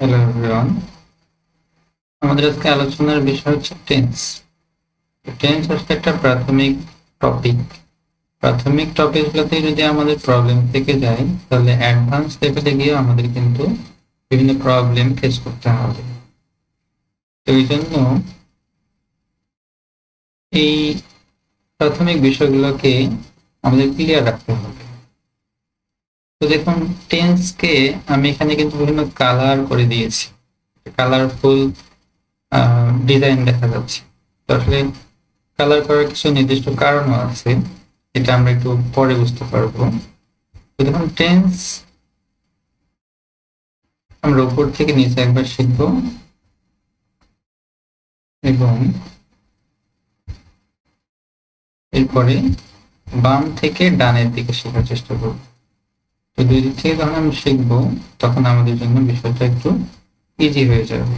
Hello everyone, আমাদের আজকে আলোচনার বিষয় হচ্ছে টেন্স। টেন্স হচ্ছে একটা প্রাথমিক টপিক। প্রাথমিক টপিকগুলোতে যদি আমাদের প্রবলেম থেকে যায়, তাহলে অ্যাডভান্স লেভেলে গিয়ে আমাদের কিন্তু বিভিন্ন প্রবলেম ফেস করতে হবে। তো এই জন্য এই প্রাথমিক বিষয়গুলোকে আমাদের ক্লিয়ার রাখতে হবে। তো দেখুন, টেন্সকে আমি এখানে কিন্তু বিভিন্ন কালার করে দিয়েছি, কালারফুল ডিজাইন দেখা যাচ্ছে। তো আসলে কালার করার কিছু নির্দিষ্ট কারণও আছে, এটা আমরা একটু পরে বুঝতে পারবো। তো দেখুন, টেন্স আমরা উপর থেকে নিচে একবার শিখব এবং এরপরে বাম থেকে ডানের দিকে শেখার চেষ্টা করব। তো দুই দিক থেকে যখন আমি শিখবো, তখন আমাদের জন্য বিষয়টা একটু ইজি হয়ে যাবে।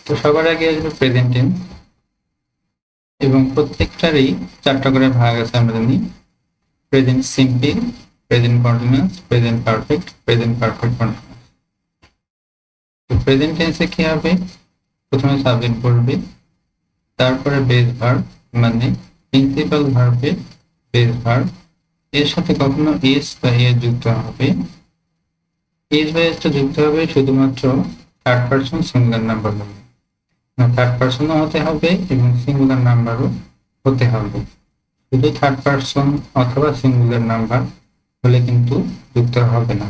তো সবার আগে আসবে প্রেজেন্ট টেন্স, এবং প্রত্যেকটারই 4টা করে ভাগ আছে আমরা জানি। Present simple, present continuous, present perfect, present perfect continuous. তো প্রেজেন্ট টেন্সে কি হবে? প্রথমে সাবজেক্ট বলবে, তারপরে বেস ভার্ব, মানে প্রিন্সিপাল ভার্বের বেস ভার্ব। এর সাথে কখনো এস বা এ যুক্ত হবে। এস বা এসটা যুক্ত হবে শুধুমাত্র থার্ড পারসন সিঙ্গুলার নাম্বার হলে। থার্ড পারসনও হতে হবে এবং সিঙ্গুলার নাম্বারও হতে হবে। শুধু থার্ড পারসন অথবা সিঙ্গুলার নাম্বার হলে কিন্তু যুক্ত হবে না।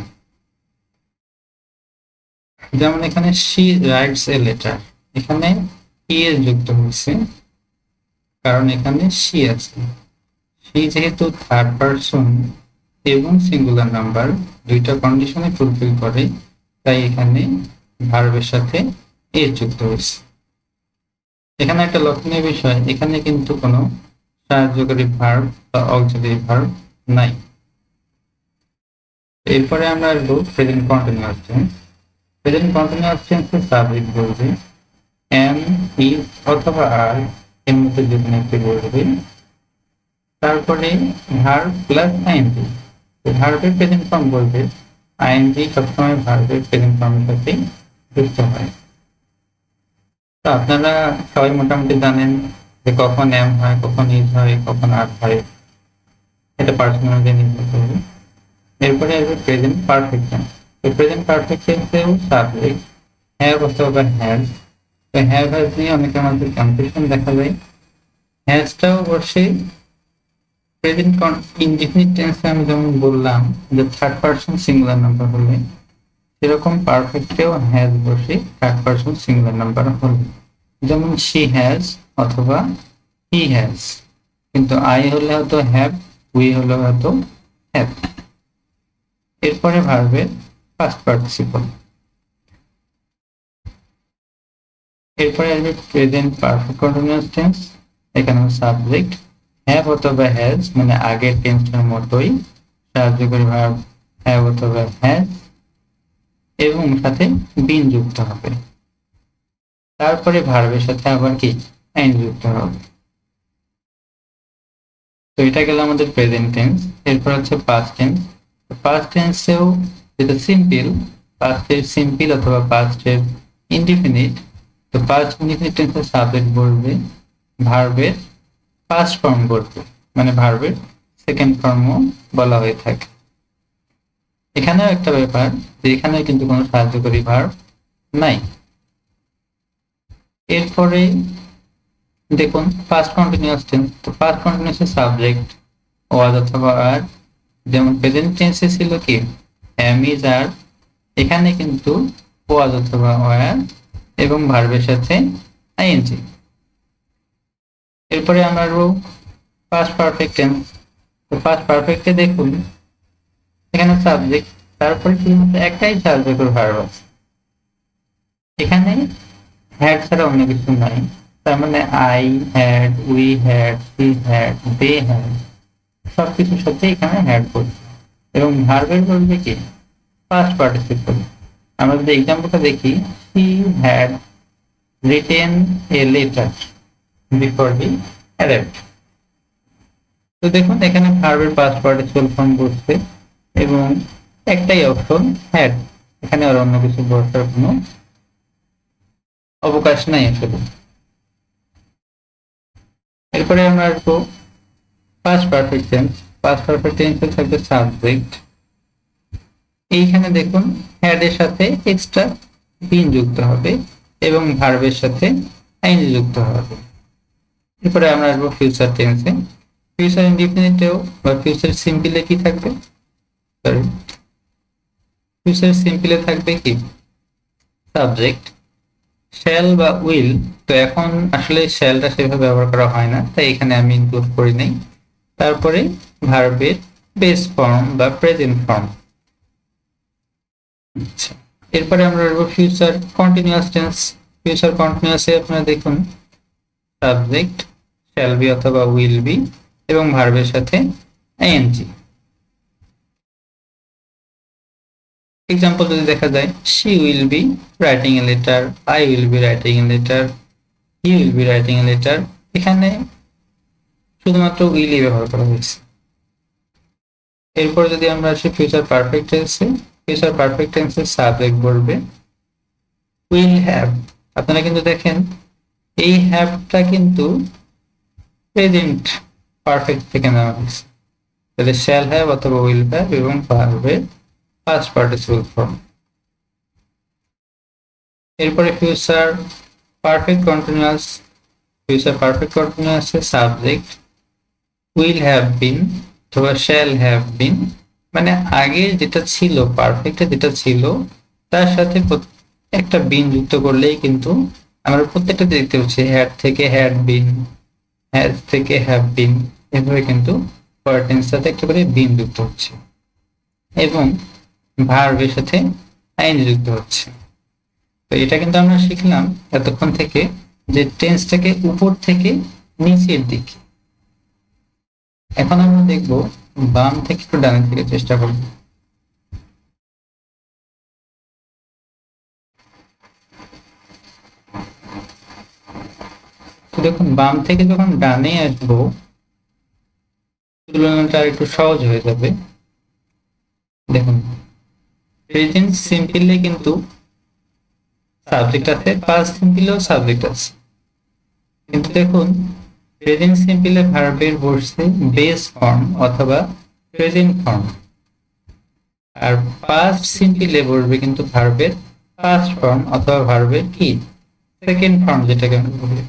যেমন এখানে শি রাইটস এ লেটার, এখানে এস যুক্ত হয়েছে কারণ এখানে শি আছে। শি যেহেতু থার্ড পারসন এবং সিঙ্গুলার নাম্বার দুইটা কন্ডিশনে ফুলফিল করে, তাই এখানে ভার্বের সাথে এস যুক্ত হয়েছে। এখানে একটা লক্ষণীয় বিষয়, এখানে কিন্তু কোনো সাহায্যকারী ভার্ব বা অক্সিলারি ভার্ব নাই। এরপরে আমরা আসবো present continuous tense. Present continuous টেন্সে সাবজেক্ট বলবে, এম, ইজ অথবা আর এর মধ্যে যে কোনো একটি বলবে, তারপরে ভার্ব প্লাস আইএনজি। ভার্বের প্রেজেন্ট ফর্ম বলবে, আইএনজি সবসময় ভার্বের প্রেজেন্ট ফর্মের সাথে যুক্ত হয়। তো আপনারা সবাই মোটামুটি জানেন যে কখন এম হয়, কখন ইজ হয়, কখন আর হয়, এটা পার্সন অনুযায়ী নির্ভর করবে। এরপরে আসবে present perfect tense. Present perfect টেন্সেও সাবজেক্ট হ্যাভ অথবা হ্যাজ। তো হ্যাভ হ্যাজ নিয়ে অনেকের মধ্যে কনফিউশন দেখা যায়। হ্যাজটাও অবশ্যই প্রেজেন্ট ইনডিফিনিট টেন্সে আমি যেমন বললাম যে থার্ড পারসন সিঙ্গুলার নাম্বার হলে, সেরকম পারফেক্টেও হ্যাজ বসে থার্ড পারসন সিঙ্গুলার নাম্বার হলে। যেমন শি হ্যাজ অথবা হি হ্যাজ, কিন্তু আই হলে হয়তো হ্যাভ, উই হলে হয়তো হ্যাভ। এরপরে ভার্বের পাস্ট পার্টিসিপল। এরপরে আসবে প্রেজেন্ট পারফেক্ট কন্টিনিউয়াস টেন্স। এখানে সাবজেক্ট হ্যাভ অথবা হ্যাজ, মানে আগের টেন্সটার মতোই সাহায্যকারী ভার্ব হ্যাভ অথবা হ্যাজ, এবং সাথে বিন যুক্ত হবে। তারপরে ভার্বের সাথে আবার কি এন্ড যুক্ত হবে। তো এটা গেল আমাদের প্রেজেন্ট টেন্স। এরপর হচ্ছে পাস্ট টেন্স। পাস্ট টেন্সেও যেটা সিম্পল, পাস্টের সিম্পল অথবা পাস্টের ইনডিফিনিট। তো পাস্ট ইনডিফিনিট টেন্সের সাবজেক্ট বলবে, ভার্বের পাস্ট ফর্ম বলবে, মানে ভার্বের সেকেন্ড ফর্মও বলা হয়ে থাকে। এখানেও একটা ব্যাপার যে এখানে কিন্তু কোনো সাহায্যকারী ভার্ব নাই। এরপরে দেখুন পাস্ট কন্টিনিউয়াস টেন্স। তো পাস্ট কন্টিনিউয়াসের সাবজেক্ট ওয়াজ অথবা আর, যেমন প্রেজেন্ট টেন্সে ছিল কি এম, ইজ, আর, এখানে কিন্তু ওয়াজ অথবা ওয়ার এবং ভার্বের সাথে আইএনজি। এরপরে আমরা পাস্ট পারফেক্ট টেন্স। তো পাস্ট পারফেক্টে দেখুন এখানে সাবজেক্ট, তারপরে শুধুমাত্র একটাই সাহায্যকারী ভার্ব আছে। এখানে হ্যাড ছাড়া অন্য কিছু নাই। তার মানে I had, we had, he had, they had, সবকিছুর সাথে এখানে হ্যাড করছে। এবং ভার্বের বলবে কি পাস্ট পার্টিসিপল। আমরা যদি এক্সাম্পলটা দেখি, he had written a letter before he arrived. তো দেখুন এখানে ভার্বের পাস্ট পার্টিসিপল ফর্ম বসছে এবং একটাই অপশন হ্যাড, এখানে আর অন্য কিছু বসার কোনো অবকাশ নাই আসলে। এরপরে আমরা আসবো past perfect tense. Past perfect টেন্সে থাকবে সাবজেক্ট। এইখানে দেখুন হ্যাড এর সাথে এক্সট্রা বিন যুক্ত হবে এবং ভার্বের সাথে আইএনজি যুক্ত হবে। এরপরে আমরা আসবো ফিউচার টেন্সে। ফিউচার ইনডিফিনিটেও বা ফিউচার সিম্পলে কি থাকবে, সরি, ফিউচার সিম্পলে থাকবে কি সাবজেক্ট, শ্যাল বা উইল। তো এখন আসলে শ্যালটা সেভাবে ব্যবহার করা হয় না, তাই এখানে আমি ইনক্লুড করি নাই। তারপরে ভার্বের বেস ফর্ম বা প্রেজেন্ট ফর্ম। আচ্ছা, এরপরে আমরা আসবো ফিউচার কন্টিনিউয়াস টেন্স। ফিউচার কন্টিনিউয়াসে আপনারা দেখুন সাবজেক্ট, শ্যাল বি অথবা উইল বি এবং ভার্বের সাথে আইএনজি। এক্সাম্পল যদি দেখা যায়, she will be writing a letter, I will be writing a letter, he will be writing a letter, এখানে শুধুমাত্র উইল ব্যবহার করা হয়েছে। এরপর যদি আমরা আসি ফিউচার পারফেক্ট টেন্সে, ফিউচার পারফেক্ট টেন্সের সাবজেক্ট বলবে উইল হ্যাভ। আপনারা কিন্তু দেখেন এই হ্যাভটা কিন্তু প্রেজেন্ট পারফেক্ট থেকে নেওয়া হয়েছে, তাহলে শ্যাল হ্যাভ অথবা উইল হ্যাভ এবং ভার্বের পাস্ট পার্টিসিপল ফর্ম। এরপরে future perfect continuous. Future perfect কন্টিনিউয়াসের সাবজেক্ট উইল হ্যাভ বিন অথবা শ্যাল হ্যাভ বিন, মানে আগে যেটা ছিল পারফেক্টে যেটা ছিল তার সাথে একটা বিন যুক্ত করলেই কিন্তু আমরা প্রত্যেকটা দেখতে পাচ্ছি হ্যাড থেকে হ্যাড বিন, হ্যাজ থেকে হ্যাভ বিন, এভাবে কিন্তু পরের টেন্সটাতে একটা করে বিন যুক্ত হচ্ছে এবং ভার্বের সাথে আইএনজি যুক্ত হচ্ছে। তো এটা কিন্তু আমরা শিখলাম এতক্ষণ থেকে যে টেন্সটাকে উপর থেকে নিচের দিকে। এখন আমরা দেখব বাম থেকে একটু ডানের দিকে চেষ্টা করব। দেখুন বাম থেকে যখন ডানে আসবো তুলনাটা একটু সহজ হয়ে যাবে। দেখুন প্রেজেন্ট সিম্পলে কিন্তু সাবজেক্ট আছে, পাস্ট সিম্পলেও সাবজেক্ট আছে, কিন্তু দেখুন প্রেজেন্ট সিম্পলে ভার্বের বসছে বেস ফর্ম অথবা প্রেজেন্ট ফর্ম, আর পাস্ট সিম্পলে বসবে কিন্তু ভার্বের পাস্ট ফর্ম অথবা ভার্বের কি সেকেন্ড ফর্ম যেটাকে আমরা বলি।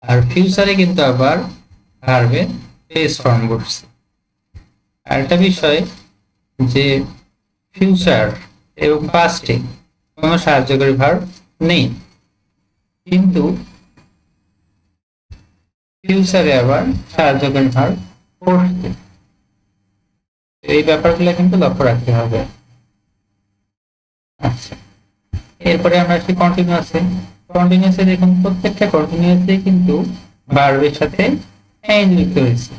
আর ফিউচারে কিন্তু আবার ভার্বের বেস ফর্ম বসছে। আর একটা বিষয় যে ফিউচার এবং পাস্টে কোনো সাহায্যকারী ভার্ব নেই, কিন্তু ফিউচারে আবার সাহায্যকারী ভার্ব বসছে। এই ব্যাপারগুলো কিন্তু লক্ষ্য রাখতে হবে। আচ্ছা, এরপরে আমরা আসি কন্টিনিউয়াসে। কন্টিনিউয়াসে দেখুন প্রত্যেকটা কন্টিনিউয়াসে কিন্তু ভার্বের সাথে আইএনজি যুক্ত হয়েছে।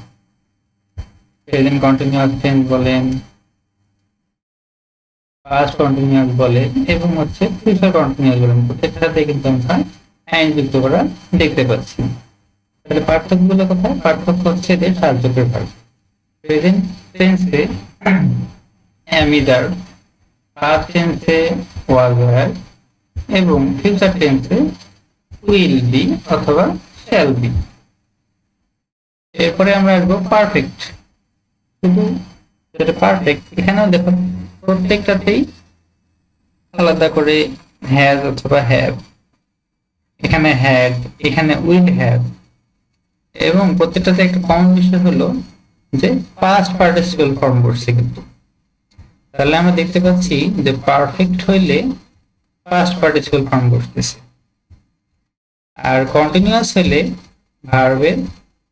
প্রেজেন্ট কন্টিনিউয়াস টেন্স বলেন, পাস্ট কন্টিনিউয়াস বলেন এবং হচ্ছে ফিউচার কন্টিনিউয়াস বলেন, প্রত্যেকটাতে কিন্তু আমরা আইএনজি যুক্ত করা দেখতে পাচ্ছি। তাহলে পার্থক্যগুলো কোথায়? পার্থক্য হচ্ছে এদের সাহায্যকারী ভার্ব। প্রেজেন্ট টেন্সে am either, পাস্ট টেন্সে was were এবং ফিউচার টেন্সে উইল বি অথবা শ্যাল বি। এরপরে আমরা আসবো পারফেক্ট। শুধু যেটা পারফেক্ট এখানেও দেখো প্রত্যেকটাতেই আলাদা করে হ্যাজ অথবা হ্যাভ, এখানে হ্যাড, এখানে উইল হ্যাভ, এবং প্রত্যেকটাতে একটা কমন বিষয় হলো যে পাস্ট পার্টিসিপল ফর্ম বসছে কিন্তু। তাহলে আমরা দেখতে পাচ্ছি যে পারফেক্ট হইলে পাস্ট পার্টিসিপল ফর্ম বসতেছে, আর কন্টিনিউয়াস হলে ভার্বের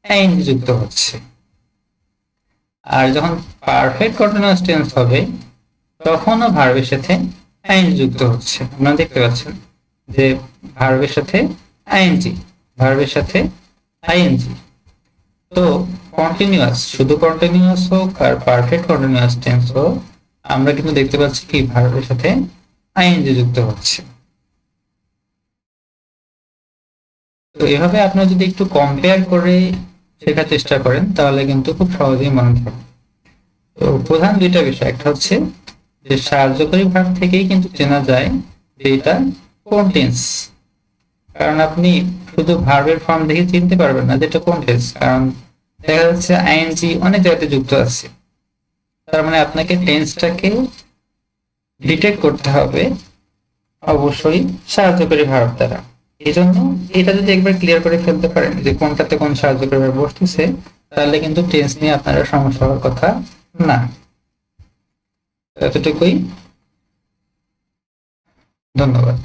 আইএনজি যুক্ত হচ্ছে। আর যখন পারফেক্ট কন্টিনিউয়াস টেন্স হবে তখনও ভার্বের সাথে আইএনজি যুক্ত হচ্ছে। আপনারা দেখতে পাচ্ছেন যে ভার্বের সাথে আইএনজি, ভার্বের সাথে আইএনজি। তো কন্টিনিউয়াস, শুধু কন্টিনিউয়াস হোক আর পারফেক্ট কন্টিনিউয়াস টেন্স হোক, আমরা কিন্তু দেখতে পাচ্ছি কি ভার্বের সাথে আইএনজি যুক্ত হচ্ছে। তো এভাবে আপনারা যদি একটু কম্পেয়ার করে শেখার চেষ্টা করেন তাহলে কিন্তু খুব সহজেই মনে থাকবে। তো প্রধান দুইটা বিষয়, একটা হচ্ছে যে সাহায্যকারী ভার্ব থেকেই কিন্তু চেনা যায় যে এটা কোন টেন্স। কারণ আপনি শুধু ভার্বের ফর্ম দেখে চিনতে পারবেন না যেটা কোন টেন্স, কারণ দেখা যাচ্ছে আইএনজি অনেক জায়গাতে যুক্ত আছে। তার মানে আপনাকে টেন্সটাকে ডিটেক্ট করতে হবে অবশ্যই সাহায্যকারী ভার্ব দ্বারা। এই জন্য এটা যদি একবার ক্লিয়ার করে ফেলতে পারেন যে কোনটাতে কোন সাহায্যকারী ভার্ব বসতেছে, তাহলে কিন্তু টেন্স নিয়ে আপনারা সমস্যা হওয়ার কথা না। এতটুকুই, ধন্যবাদ।